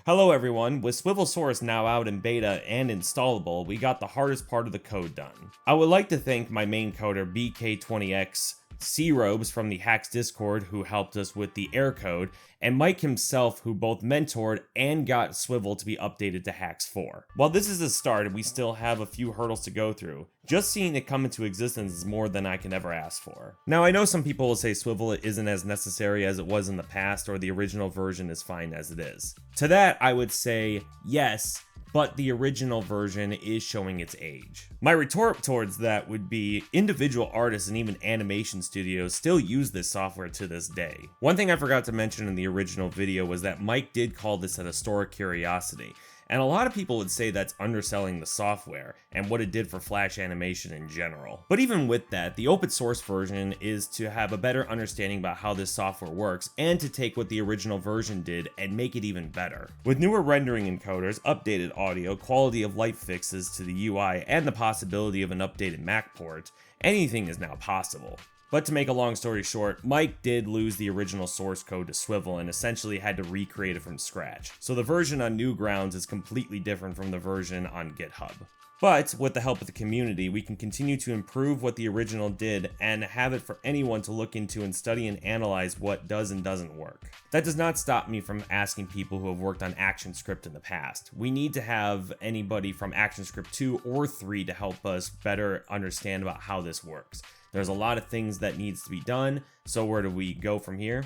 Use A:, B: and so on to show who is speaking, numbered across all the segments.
A: Hello everyone, with Swivel Source now out in beta and installable, we got the hardest part of the code done. I would like to thank my main coder BK20X, C-Robes from the Hacks Discord who helped us with the error code, and Mike himself who both mentored and got Swivel to be updated to Hacks 4. While this is a start, we still have a few hurdles to go through. Just seeing it come into existence is more than I can ever ask for. Now I know some people will say Swivel isn't as necessary as it was in the past, or the original version is fine as it is. To that I would say yes, but the original version is showing its age. My retort towards that would be individual artists and even animation studios still use this software to this day. One thing I forgot to mention in the original video was that Mike did call this a historic curiosity, and a lot of people would say that's underselling the software and what it did for Flash animation in general. But even with that, the open source version is to have a better understanding about how this software works and to take what the original version did and make it even better. With newer rendering encoders, updated audio, quality of light fixes to the UI, and the possibility of an updated Mac port, anything is now possible. But to make a long story short, Mike did lose the original source code to Swivel and essentially had to recreate it from scratch. So the version on Newgrounds is completely different from the version on GitHub. But with the help of the community, we can continue to improve what the original did and have it for anyone to look into and study and analyze what does and doesn't work. That does not stop me from asking people who have worked on ActionScript in the past. We need to have anybody from ActionScript 2 or 3 to help us better understand about how this works. There's a lot of things that needs to be done, so where do we go from here?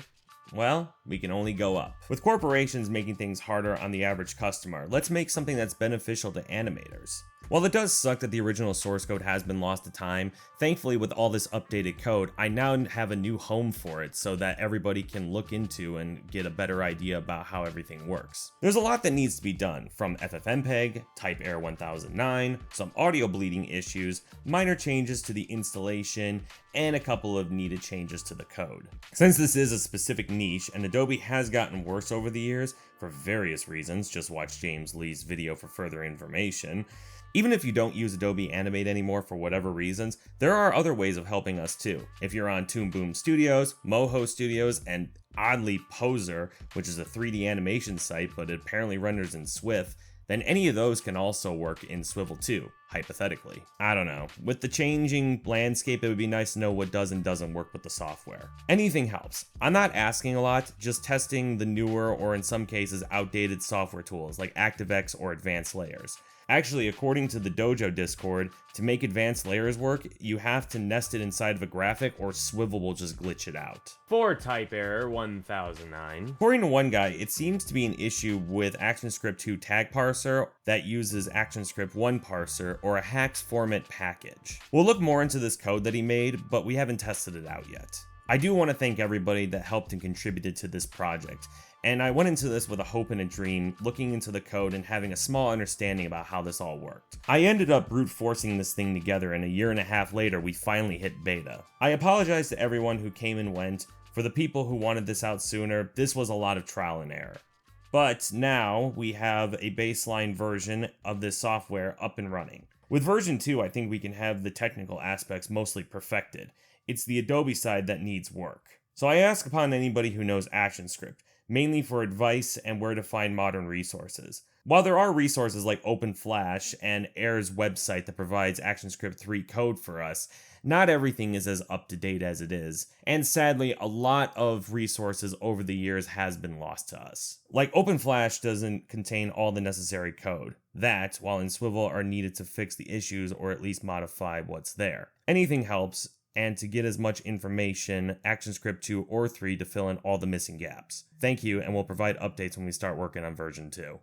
A: Well, we can only go up. With corporations making things harder on the average customer, let's make something that's beneficial to animators. While it does suck that the original source code has been lost to time, thankfully with all this updated code, I now have a new home for it so that everybody can look into and get a better idea about how everything works. There's a lot that needs to be done, from FFmpeg, type error 1009, some audio bleeding issues, minor changes to the installation, and a couple of needed changes to the code. Since this is a specific niche, and Adobe has gotten worse over the years, for various reasons, just watch James Lee's video for further information. Even if you don't use Adobe Animate anymore for whatever reasons, there are other ways of helping us too. If you're on Toon Boom Studios, Moho Studios, and oddly Poser, which is a 3D animation site but it apparently renders in Swift, then any of those can also work in Swivel 2, hypothetically. I don't know. With the changing landscape, it would be nice to know what does and doesn't work with the software. Anything helps. I'm not asking a lot, just testing the newer or in some cases outdated software tools like ActiveX or Advanced Layers. Actually, according to the Dojo Discord, to make advanced layers work, you have to nest it inside of a graphic or Swivel will just glitch it out.
B: For type error 1009.
A: According to one guy, it seems to be an issue with ActionScript 2 tag parser that uses ActionScript 1 parser or a Hacks format package. We'll look more into this code that he made, but we haven't tested it out yet. I do want to thank everybody that helped and contributed to this project. And I went into this with a hope and a dream, looking into the code and having a small understanding about how this all worked. I ended up brute forcing this thing together, and a year and a half later, we finally hit beta. I apologize to everyone who came and went. For the people who wanted this out sooner, this was a lot of trial and error. But now we have a baseline version of this software up and running. With version 2, I think we can have the technical aspects mostly perfected. It's the Adobe side that needs work. So I ask upon anybody who knows ActionScript, mainly for advice and where to find modern resources. While there are resources like OpenFlash and Air's website that provides ActionScript 3 code for us, not everything is as up to date as it is, and sadly a lot of resources over the years has been lost to us. Like OpenFlash doesn't contain all the necessary code, that, while in Swivel, are needed to fix the issues or at least modify what's there. Anything helps, and to get as much information, ActionScript 2 or 3 to fill in all the missing gaps. Thank you, and we'll provide updates when we start working on version 2.